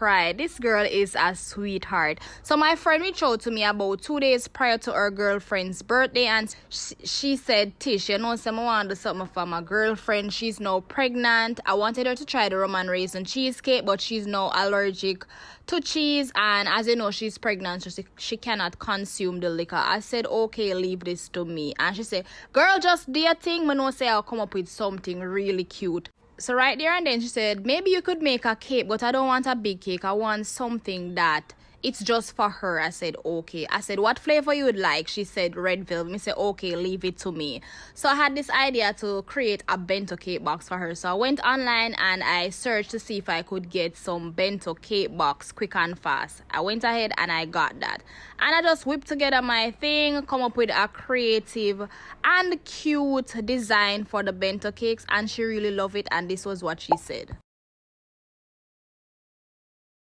Right, this girl is a sweetheart. So my friend reached out to me about 2 days prior to her girlfriend's birthday, and she said, Tish, you know, I want to do something for my girlfriend. She's now pregnant. I wanted her to try the Roman raisin cheesecake, but she's now allergic to cheese, and as you know, she's pregnant, so she cannot consume the liquor. I said, okay, leave this to me. And she said, girl, just do your thing. I know say I'll come up with something really cute. So right there and then she said, maybe you could make a cake, but I don't want a big cake. I want something that it's just for her. I said, okay. I said, what flavor you would like? She said, red velvet. I said, okay, leave it to me. So I had this idea to create a bento cake box for her. So I went online and I searched to see if I could get some bento cake box quick and fast. I went ahead and I got that. And I just whipped together my thing, come up with a creative and cute design for the bento cakes. And she really loved it. And this was what she said.